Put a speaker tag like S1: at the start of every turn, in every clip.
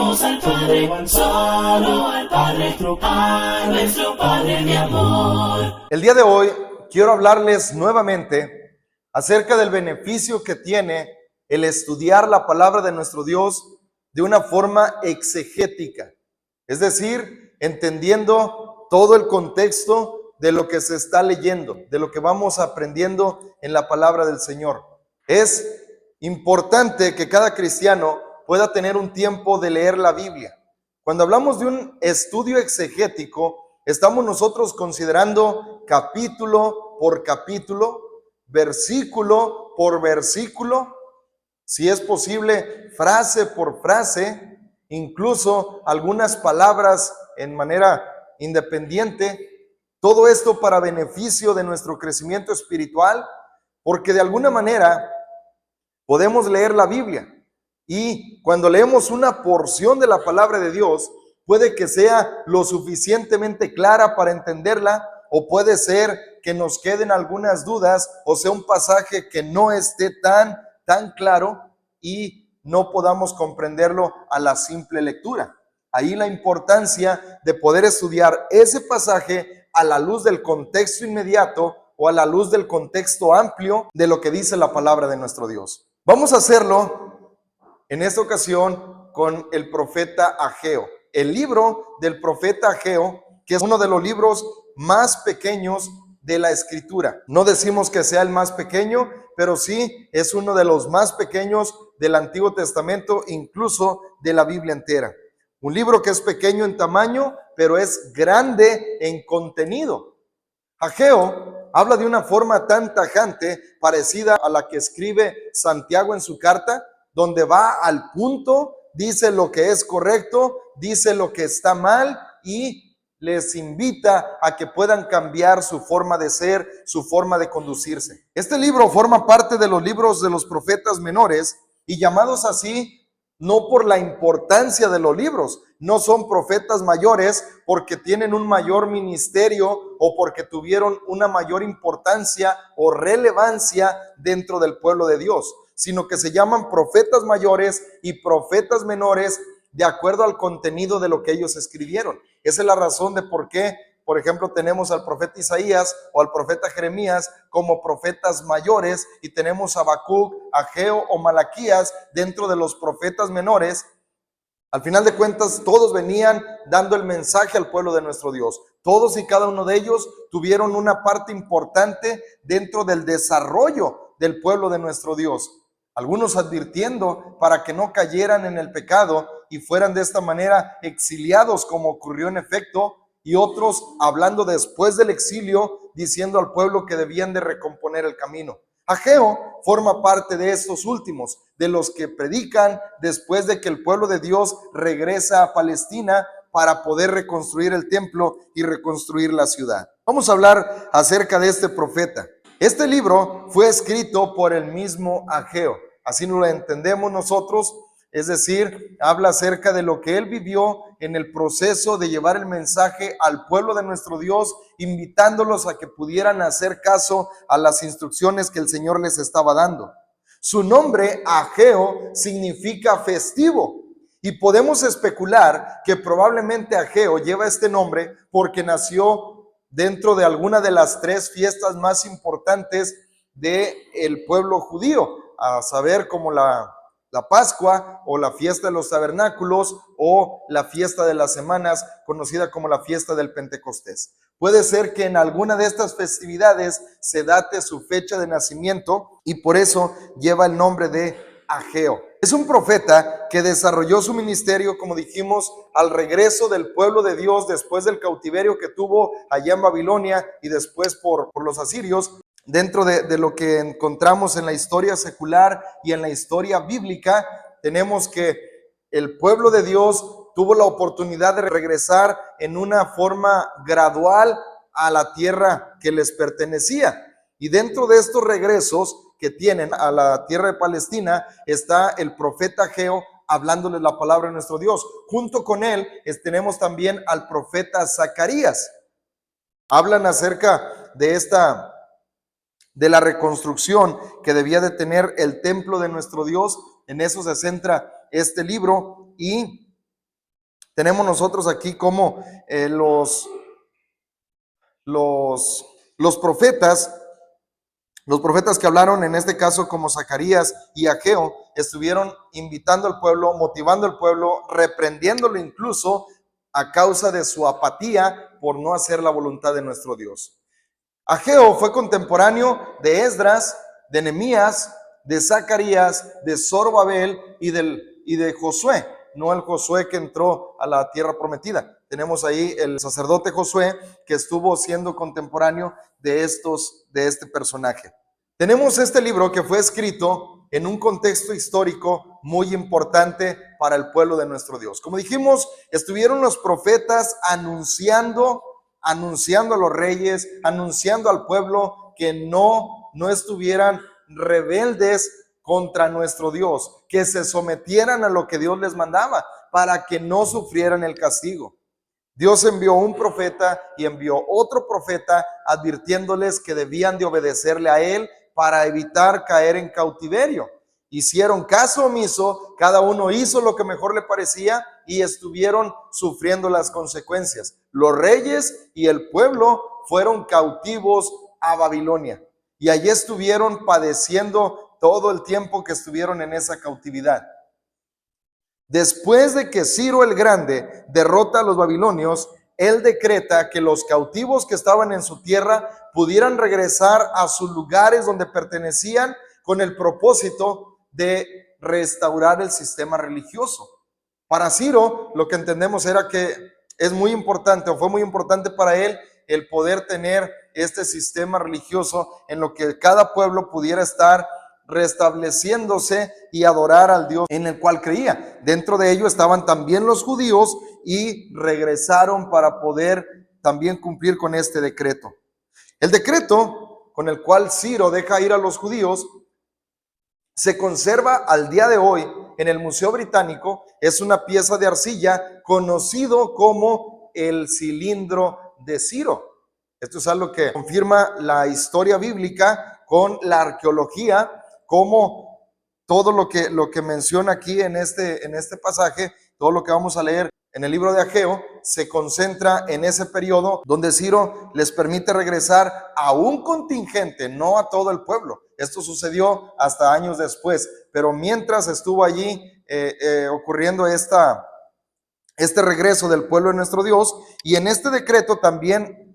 S1: Oremos al Padre, solo al Padre, nuestro Padre de amor.
S2: El día de hoy quiero hablarles nuevamente acerca del beneficio que tiene el estudiar la palabra de nuestro Dios de una forma exegética, es decir, entendiendo todo el contexto de lo que se está leyendo, de lo que vamos aprendiendo en la palabra del Señor. Es importante que cada cristiano pueda tener un tiempo de leer la Biblia. Cuando hablamos de un estudio exegético, estamos nosotros considerando capítulo por capítulo, versículo por versículo, si es posible, frase por frase, incluso algunas palabras en manera independiente, todo esto para beneficio de nuestro crecimiento espiritual, porque de alguna manera podemos leer la Biblia y cuando leemos una porción de la palabra de Dios, puede que sea lo suficientemente clara para entenderla, o puede ser que nos queden algunas dudas, o sea, un pasaje que no esté tan claro y no podamos comprenderlo a la simple lectura. Ahí la importancia de poder estudiar ese pasaje a la luz del contexto inmediato o a la luz del contexto amplio de lo que dice la palabra de nuestro Dios. Vamos a hacerlo en esta ocasión con el profeta Ageo. El libro del profeta Ageo, que es uno de los libros más pequeños de la Escritura. No decimos que sea el más pequeño, pero sí es uno de los más pequeños del Antiguo Testamento, incluso de la Biblia entera. Un libro que es pequeño en tamaño, pero es grande en contenido. Ageo habla de una forma tan tajante, parecida a la que escribe Santiago en su carta, donde va al punto, dice lo que es correcto, dice lo que está mal y les invita a que puedan cambiar su forma de ser, su forma de conducirse. Este libro forma parte de los libros de los profetas menores y llamados así no por la importancia de los libros. No son profetas mayores porque tienen un mayor ministerio o porque tuvieron una mayor importancia o relevancia dentro del pueblo de Dios, sino que se llaman profetas mayores y profetas menores de acuerdo al contenido de lo que ellos escribieron. Esa es la razón de por qué, por ejemplo, tenemos al profeta Isaías o al profeta Jeremías como profetas mayores y tenemos a Habacuc, Ageo o Malaquías dentro de los profetas menores. Al final de cuentas, todos venían dando el mensaje al pueblo de nuestro Dios. Todos y cada uno de ellos tuvieron una parte importante dentro del desarrollo del pueblo de nuestro Dios. Algunos advirtiendo para que no cayeran en el pecado y fueran de esta manera exiliados, como ocurrió en efecto, y otros hablando después del exilio, diciendo al pueblo que debían de recomponer el camino. Ageo forma parte de estos últimos, de los que predican después de que el pueblo de Dios regresa a Palestina para poder reconstruir el templo y reconstruir la ciudad. Vamos a hablar acerca de este profeta. Este libro fue escrito por el mismo Ageo, así nos lo entendemos nosotros, es decir, habla acerca de lo que él vivió en el proceso de llevar el mensaje al pueblo de nuestro Dios, invitándolos a que pudieran hacer caso a las instrucciones que el Señor les estaba dando. Su nombre, Ageo, significa festivo, y podemos especular que probablemente Ageo lleva este nombre porque nació dentro de alguna de las tres fiestas más importantes del pueblo judío, a saber, como la Pascua o la fiesta de los tabernáculos o la fiesta de las semanas, conocida como la fiesta del Pentecostés. Puede ser que en alguna de estas festividades se date su fecha de nacimiento y por eso lleva el nombre de Ageo. Es un profeta que desarrolló su ministerio, como dijimos, al regreso del pueblo de Dios después del cautiverio que tuvo allá en Babilonia y después por los asirios. Dentro de lo que encontramos en la historia secular y en la historia bíblica, tenemos que el pueblo de Dios tuvo la oportunidad de regresar en una forma gradual a la tierra que les pertenecía. Y dentro de estos regresos que tienen a la tierra de Palestina está el profeta Ageo hablándoles la palabra de nuestro Dios. Junto con él tenemos también al profeta Zacarías. Hablan acerca de la reconstrucción que debía de tener el templo de nuestro Dios. En eso se centra este libro y Tenemos nosotros aquí como los profetas, los profetas que hablaron en este caso como Zacarías y Ageo, estuvieron invitando al pueblo, motivando al pueblo, reprendiéndolo incluso a causa de su apatía por no hacer la voluntad de nuestro Dios. Ageo fue contemporáneo de Esdras, de Nehemías, de Zacarías, de Zorobabel y de Josué, no el Josué que entró a la tierra prometida. Tenemos ahí el sacerdote Josué que estuvo siendo contemporáneo de este personaje. Tenemos este libro que fue escrito en un contexto histórico muy importante para el pueblo de nuestro Dios. Como dijimos, estuvieron los profetas anunciando a los reyes, anunciando al pueblo que no estuvieran rebeldes contra nuestro Dios, que se sometieran a lo que Dios les mandaba para que no sufrieran el castigo. Dios envió un profeta y envió otro profeta advirtiéndoles que debían de obedecerle a él para evitar caer en cautiverio. Hicieron caso omiso, cada uno hizo lo que mejor le parecía y estuvieron sufriendo las consecuencias. Los reyes y el pueblo fueron cautivos a Babilonia y allí estuvieron padeciendo todo el tiempo que estuvieron en esa cautividad. Después de que Ciro el Grande derrota a los babilonios, él decreta que los cautivos que estaban en su tierra pudieran regresar a sus lugares donde pertenecían con el propósito de restaurar el sistema religioso. Para Ciro, lo que entendemos era que es muy importante, o fue muy importante para él, el poder tener este sistema religioso en lo que cada pueblo pudiera estar restableciéndose y adorar al Dios en el cual creía. Dentro de ello estaban también los judíos y regresaron para poder también cumplir con este decreto. El decreto con el cual Ciro deja ir a los judíos se conserva al día de hoy en el Museo Británico. Es una pieza de arcilla conocido como el cilindro de Ciro. Esto es algo que confirma la historia bíblica con la arqueología, como todo lo que menciona aquí en este pasaje, todo lo que vamos a leer en el libro de Ageo, se concentra en ese periodo donde Ciro les permite regresar a un contingente, no a todo el pueblo. Esto sucedió hasta años después, pero mientras estuvo allí ocurriendo este regreso del pueblo de nuestro Dios, y en este decreto también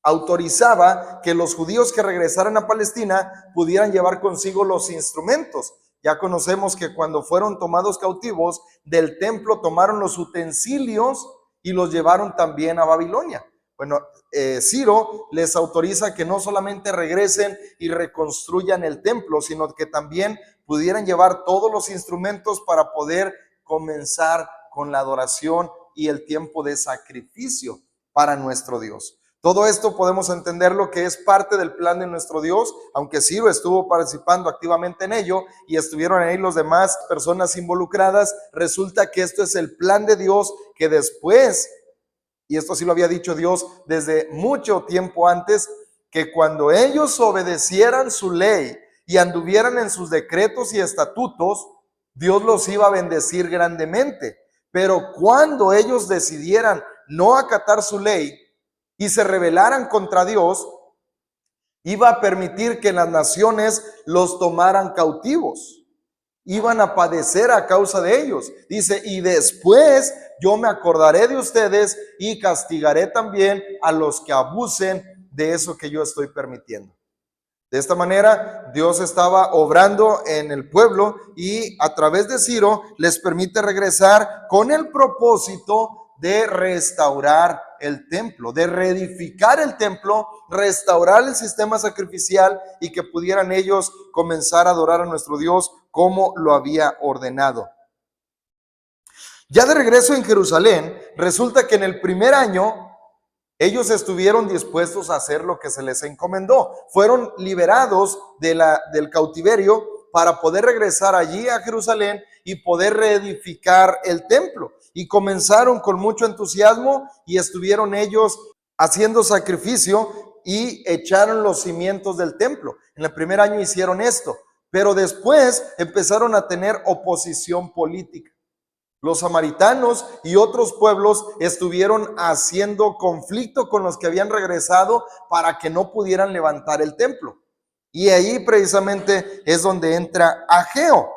S2: autorizaba que los judíos que regresaran a Palestina pudieran llevar consigo los instrumentos. Ya conocemos que cuando fueron tomados cautivos del templo, tomaron los utensilios y los llevaron también a Babilonia. Bueno, Ciro les autoriza que no solamente regresen y reconstruyan el templo, sino que también pudieran llevar todos los instrumentos para poder comenzar con la adoración y el tiempo de sacrificio para nuestro Dios. Todo esto podemos entenderlo que es parte del plan de nuestro Dios, aunque Ciro estuvo participando activamente en ello y estuvieron ahí los demás personas involucradas. Resulta que esto es el plan de Dios que después, y esto sí lo había dicho Dios desde mucho tiempo antes, que cuando ellos obedecieran su ley y anduvieran en sus decretos y estatutos, Dios los iba a bendecir grandemente. Pero cuando ellos decidieran no acatar su ley y se rebelaran contra Dios, iba a permitir que las naciones los tomaran cautivos. Iban a padecer a causa de ellos. Dice, y después yo me acordaré de ustedes y castigaré también a los que abusen de eso que yo estoy permitiendo. De esta manera, Dios estaba obrando en el pueblo y a través de Ciro les permite regresar con el propósito de restaurar el templo, de reedificar el templo, restaurar el sistema sacrificial y que pudieran ellos comenzar a adorar a nuestro Dios como lo había ordenado. Ya de regreso en Jerusalén, resulta que en el primer año ellos estuvieron dispuestos a hacer lo que se les encomendó. Fueron liberados del cautiverio para poder regresar allí a Jerusalén y poder reedificar el templo. Y comenzaron con mucho entusiasmo y estuvieron ellos haciendo sacrificio y echaron los cimientos del templo. En el primer año hicieron esto, pero después empezaron a tener oposición política. Los samaritanos y otros pueblos estuvieron haciendo conflicto con los que habían regresado para que no pudieran levantar el templo. Y ahí precisamente es donde entra Ageo.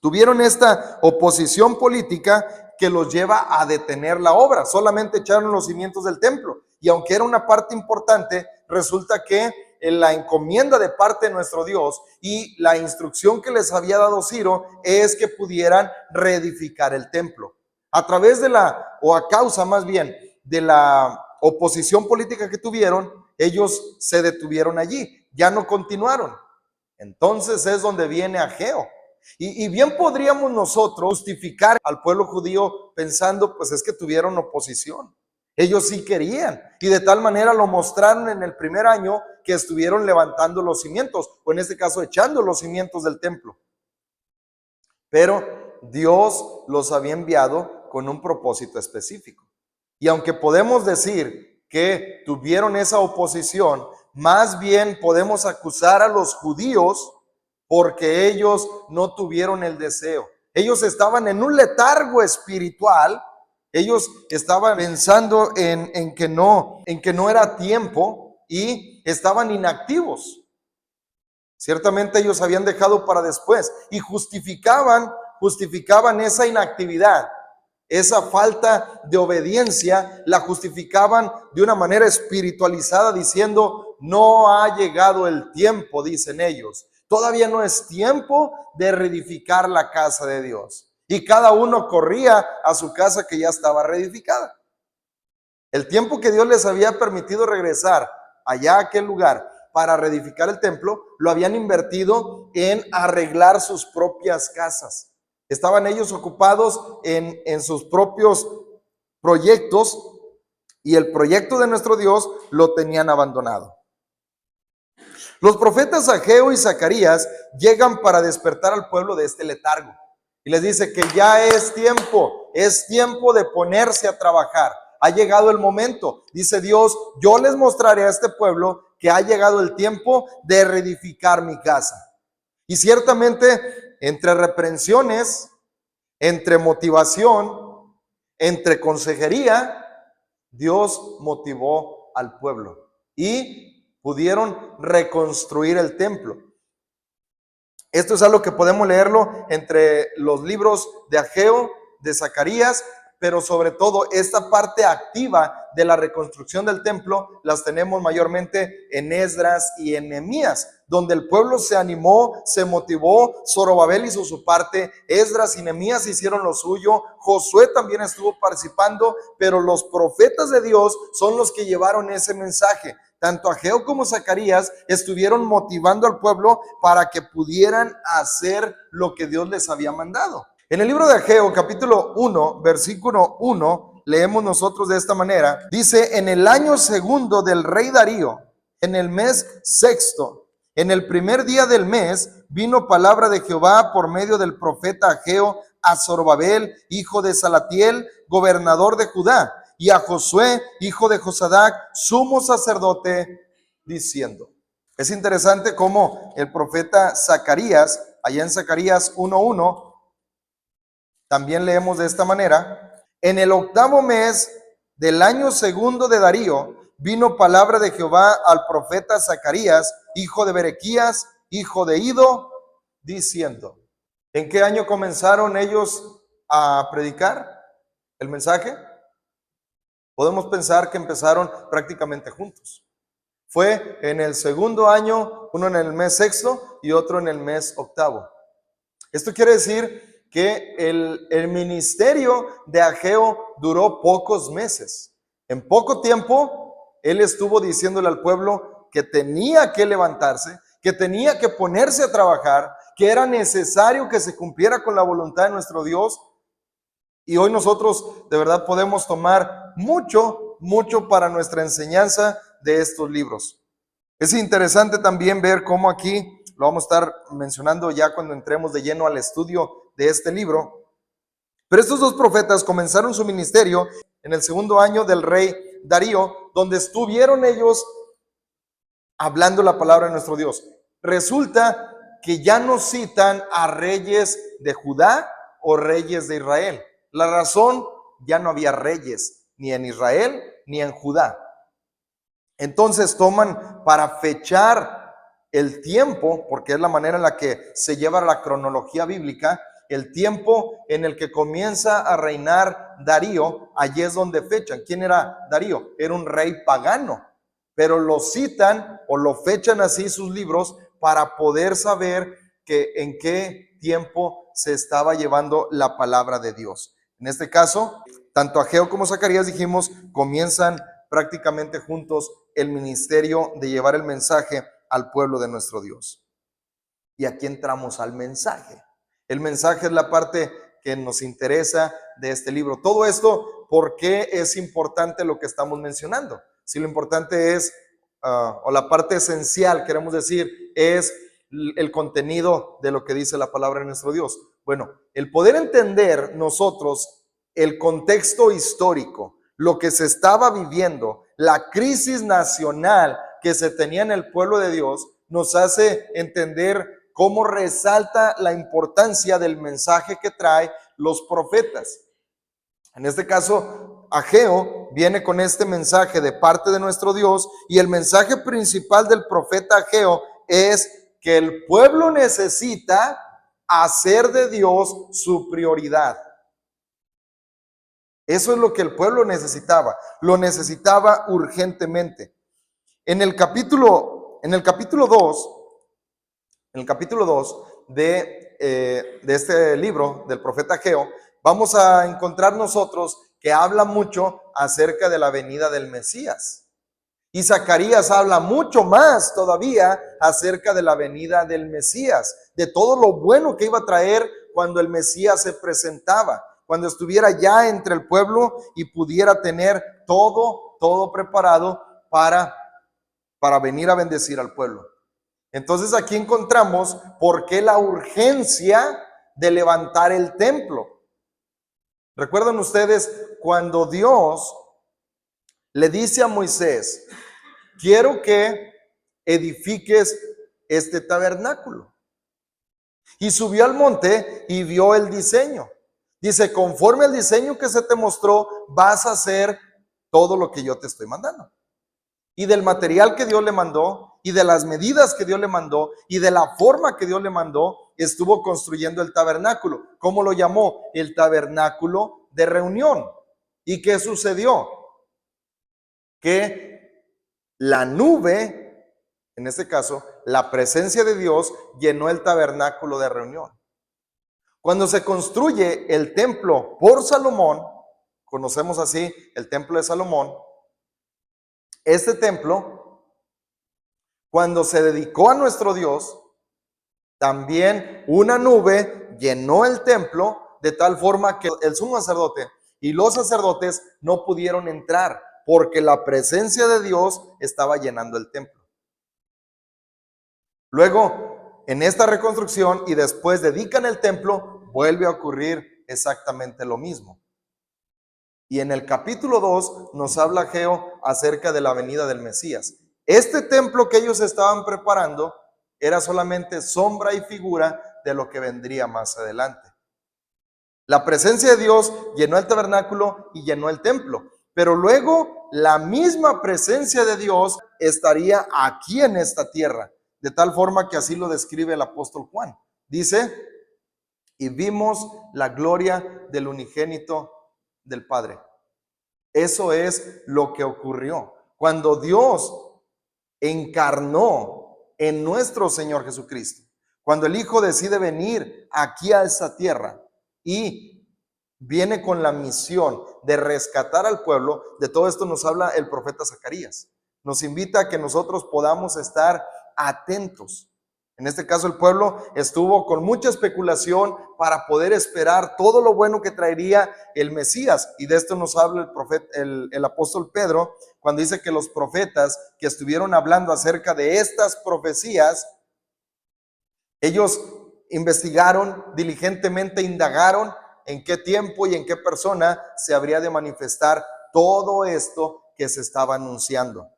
S2: Tuvieron esta oposición política que los lleva a detener la obra. Solamente echaron los cimientos del templo. Y aunque era una parte importante, resulta que en la encomienda de parte de nuestro Dios y la instrucción que les había dado Ciro es que pudieran reedificar el templo. A través de o a causa más bien, de la oposición política que tuvieron, ellos se detuvieron allí, ya no continuaron. Entonces es donde viene Ageo. Y bien podríamos nosotros justificar al pueblo judío pensando, pues es que tuvieron oposición. Ellos sí querían, y de tal manera lo mostraron en el primer año que estuvieron levantando los cimientos, o en este caso echando los cimientos del templo. Pero Dios los había enviado con un propósito específico. Y aunque podemos decir que tuvieron esa oposición, más bien podemos acusar a los judíos porque ellos no tuvieron el deseo. Ellos estaban en un letargo espiritual. Ellos estaban pensando en que no era tiempo y estaban inactivos. Ciertamente ellos habían dejado para después y justificaban esa inactividad, esa falta de obediencia, la justificaban de una manera espiritualizada diciendo, no ha llegado el tiempo, dicen ellos. Todavía no es tiempo de reedificar la casa de Dios. Y cada uno corría a su casa que ya estaba reedificada. El tiempo que Dios les había permitido regresar allá a aquel lugar para reedificar el templo, lo habían invertido en arreglar sus propias casas. Estaban ellos ocupados en sus propios proyectos y el proyecto de nuestro Dios lo tenían abandonado. Los profetas Ageo y Zacarías llegan para despertar al pueblo de este letargo. Y les dice que ya es tiempo de ponerse a trabajar. Ha llegado el momento. Dice Dios, yo les mostraré a este pueblo que ha llegado el tiempo de reedificar mi casa. Y ciertamente, entre reprensiones, entre motivación, entre consejería, Dios motivó al pueblo y pudieron reconstruir el templo. Esto es algo que podemos leerlo entre los libros de Ageo, de Zacarías, pero sobre todo esta parte activa de la reconstrucción del templo las tenemos mayormente en Esdras y en Nehemías, donde el pueblo se animó, se motivó. Zorobabel hizo su parte, Esdras y Nehemías hicieron lo suyo, Josué también estuvo participando, pero los profetas de Dios son los que llevaron ese mensaje. Tanto Ageo como Zacarías estuvieron motivando al pueblo para que pudieran hacer lo que Dios les había mandado. En el libro de Ageo, capítulo 1, versículo 1, leemos nosotros de esta manera. Dice, en el año segundo del rey Darío, en el mes sexto, en el primer día del mes, vino palabra de Jehová por medio del profeta Ageo a Zorobabel, hijo de Salatiel, gobernador de Judá, y a Josué, hijo de Josadac, sumo sacerdote, diciendo. Es interesante cómo el profeta Zacarías, allá en Zacarías 1:1, también leemos de esta manera, en el octavo mes del año segundo de Darío, vino palabra de Jehová al profeta Zacarías, hijo de Berequías, hijo de Ido, diciendo. ¿En qué año comenzaron ellos a predicar el mensaje? Podemos pensar que empezaron prácticamente juntos. Fue en el segundo año, uno en el mes sexto y otro en el mes octavo. Esto quiere decir que el ministerio de Ageo duró pocos meses. En poco tiempo, él estuvo diciéndole al pueblo que tenía que levantarse, que tenía que ponerse a trabajar, que era necesario que se cumpliera con la voluntad de nuestro Dios. Y hoy nosotros de verdad podemos tomar mucho para nuestra enseñanza de estos libros. Es interesante también ver cómo aquí, lo vamos a estar mencionando ya cuando entremos de lleno al estudio de este libro, pero estos dos profetas comenzaron su ministerio en el segundo año del rey Darío, donde estuvieron ellos hablando la palabra de nuestro Dios. Resulta que ya no citan a reyes de Judá o reyes de Israel. La razón, ya no había reyes, ni en Israel ni en Judá. Entonces toman para fechar el tiempo, porque es la manera en la que se lleva la cronología bíblica, el tiempo en el que comienza a reinar Darío, allí es donde fechan. ¿Quién era Darío? Era un rey pagano, pero lo citan o lo fechan así sus libros para poder saber que en qué tiempo se estaba llevando la palabra de Dios. En este caso, tanto Ageo como Zacarías, dijimos, comienzan prácticamente juntos el ministerio de llevar el mensaje al pueblo de nuestro Dios. Y aquí entramos al mensaje. El mensaje es la parte que nos interesa de este libro. Todo esto, ¿por qué es importante lo que estamos mencionando? Si lo importante es, o la parte esencial, queremos decir, es el contenido de lo que dice la palabra de nuestro Dios. Bueno, el poder entender nosotros el contexto histórico, lo que se estaba viviendo, la crisis nacional que se tenía en el pueblo de Dios, nos hace entender cómo resalta la importancia del mensaje que trae los profetas. En este caso, Ageo viene con este mensaje de parte de nuestro Dios, y el mensaje principal del profeta Ageo es que el pueblo necesita hacer de Dios su prioridad. Eso es lo que el pueblo necesitaba, lo necesitaba urgentemente. En el capítulo 2 de este libro del profeta Ageo, vamos a encontrar nosotros que habla mucho acerca de la venida del Mesías. Y Zacarías habla mucho más todavía acerca de la venida del Mesías, de todo lo bueno que iba a traer cuando el Mesías se presentaba, cuando estuviera ya entre el pueblo y pudiera tener todo preparado para venir a bendecir al pueblo. Entonces aquí encontramos por qué la urgencia de levantar el templo. ¿Recuerdan ustedes cuando Dios le dice a Moisés, quiero que edifiques este tabernáculo? Y subió al monte y vio el diseño. Dice, conforme al diseño que se te mostró, vas a hacer todo lo que yo te estoy mandando. Y del material que Dios le mandó, y de las medidas que Dios le mandó, y de la forma que Dios le mandó, estuvo construyendo el tabernáculo. ¿Cómo lo llamó? El tabernáculo de reunión. ¿Y qué sucedió? Que la nube, en este caso, la presencia de Dios, llenó el tabernáculo de reunión. Cuando se construye el templo por Salomón, conocemos así el templo de Salomón, este templo, cuando se dedicó a nuestro Dios, también una nube llenó el templo de tal forma que el sumo sacerdote y los sacerdotes no pudieron entrar porque la presencia de Dios estaba llenando el templo. Luego, en esta reconstrucción y después dedican el templo, vuelve a ocurrir exactamente lo mismo. Y en el capítulo 2 nos habla Ageo acerca de la venida del Mesías. Este templo que ellos estaban preparando era solamente sombra y figura de lo que vendría más adelante. La presencia de Dios llenó el tabernáculo y llenó el templo, pero luego la misma presencia de Dios estaría aquí en esta tierra, de tal forma que así lo describe el apóstol Juan. Dice, y vimos la gloria del unigénito del Padre. Eso es lo que ocurrió cuando Dios encarnó en nuestro Señor Jesucristo. Cuando el Hijo decide venir aquí a esa tierra y viene con la misión de rescatar al pueblo, de todo esto nos habla el profeta Zacarías. Nos invita a que nosotros podamos estar atentos. En este caso el pueblo estuvo con mucha especulación para poder esperar todo lo bueno que traería el Mesías. Y de esto nos habla el apóstol Pedro cuando dice que los profetas que estuvieron hablando acerca de estas profecías, ellos investigaron diligentemente, indagaron en qué tiempo y en qué persona se habría de manifestar todo esto que se estaba anunciando.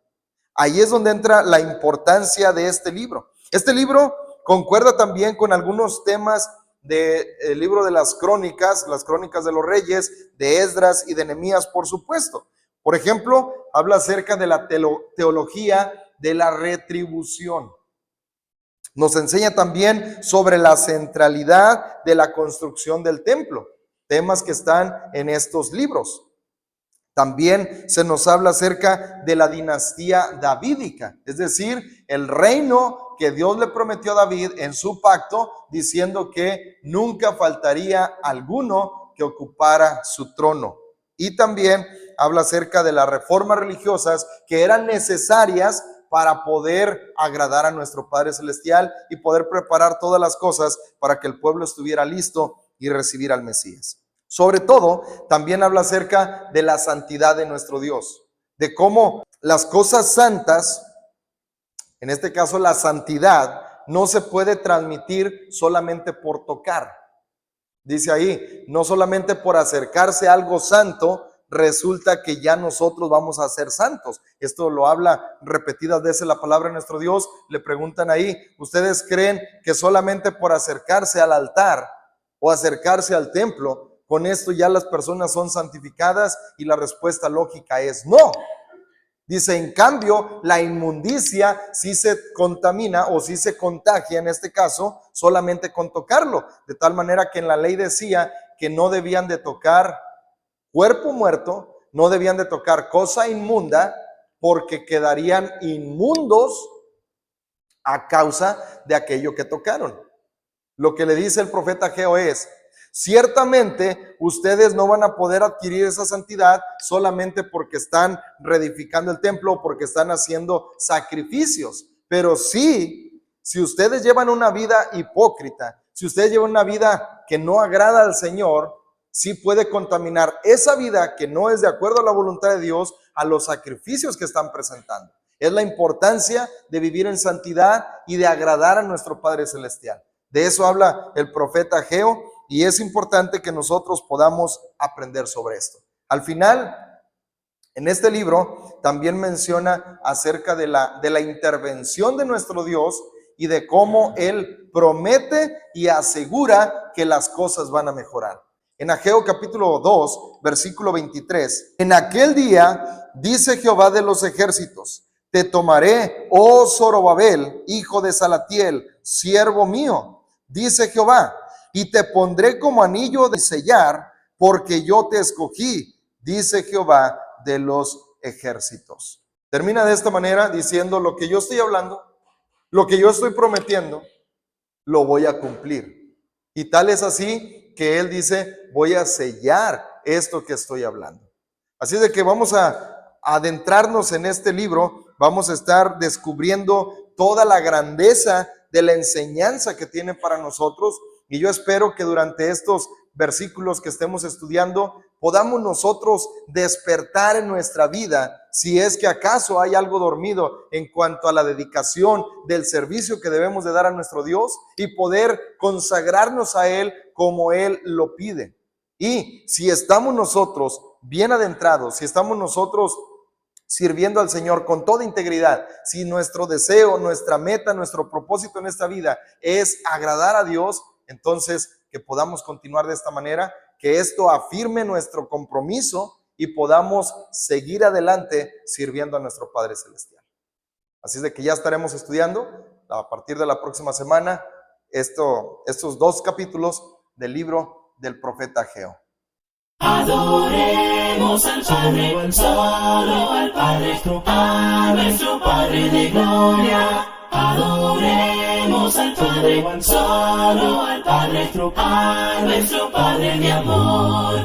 S2: Ahí es donde entra la importancia de este libro. Este libro concuerda también con algunos temas del libro de las crónicas de los reyes, de Esdras y de Nehemías, por supuesto. Por ejemplo, habla acerca de la teología de la retribución. Nos enseña también sobre la centralidad de la construcción del templo, temas que están en estos libros. También se nos habla acerca de la dinastía davídica, es decir, el reino que Dios le prometió a David en su pacto, diciendo que nunca faltaría alguno que ocupara su trono. Y también habla acerca de las reformas religiosas que eran necesarias para poder agradar a nuestro Padre Celestial y poder preparar todas las cosas para que el pueblo estuviera listo y recibir al Mesías. Sobre todo, también habla acerca de la santidad de nuestro Dios, de cómo las cosas santas, en este caso la santidad, no se puede transmitir solamente por tocar. Dice ahí, no solamente por acercarse a algo santo, resulta que ya nosotros vamos a ser santos. Esto lo habla repetidas veces la palabra de nuestro Dios. Le preguntan ahí, ¿ustedes creen que solamente por acercarse al altar o acercarse al templo, con esto ya las personas son santificadas? Y la respuesta lógica es no. Dice, en cambio, la inmundicia sí se contamina o sí se contagia, en este caso, solamente con tocarlo. De tal manera que en la ley decía que no debían de tocar cuerpo muerto, no debían de tocar cosa inmunda, porque quedarían inmundos a causa de aquello que tocaron. Lo que le dice el profeta Ageo es, ciertamente ustedes no van a poder adquirir esa santidad solamente porque están reedificando el templo o porque están haciendo sacrificios, pero sí, si ustedes llevan una vida hipócrita, si ustedes llevan una vida que no agrada al Señor, sí puede contaminar esa vida que no es de acuerdo a la voluntad de Dios a los sacrificios que están presentando. Es la importancia de vivir en santidad y de agradar a nuestro Padre Celestial. De eso habla el profeta Ageo. Y es importante que nosotros podamos aprender sobre esto. Al final, en este libro también menciona acerca de la intervención de nuestro Dios y de cómo Él promete y asegura que las cosas van a mejorar. En Ageo capítulo 2, versículo 23, en aquel día, dice Jehová de los ejércitos, te tomaré, oh Zorobabel, hijo de Salatiel, siervo mío, dice Jehová, y te pondré como anillo de sellar, porque yo te escogí, dice Jehová de los ejércitos. Termina de esta manera diciendo, lo que yo estoy hablando, lo que yo estoy prometiendo, lo voy a cumplir. Y tal es así que él dice, voy a sellar esto que estoy hablando. Así de que vamos a adentrarnos en este libro, vamos a estar descubriendo toda la grandeza de la enseñanza que tiene para nosotros. Y yo espero que durante estos versículos que estemos estudiando podamos nosotros despertar en nuestra vida, si es que acaso hay algo dormido en cuanto a la dedicación del servicio que debemos de dar a nuestro Dios y poder consagrarnos a Él como Él lo pide. Y si estamos nosotros bien adentrados, si estamos nosotros sirviendo al Señor con toda integridad, si nuestro deseo, nuestra meta, nuestro propósito en esta vida es agradar a Dios, entonces que podamos continuar de esta manera, que esto afirme nuestro compromiso y podamos seguir adelante sirviendo a nuestro Padre Celestial. Así es de que ya estaremos estudiando a partir de la próxima semana estos 2 capítulos del libro del profeta Ageo.
S1: Adoremos al Padre, solo al Padre, a nuestro Padre de gloria. Adoremos al Padre, solo al Padre, a nuestro Padre de amor.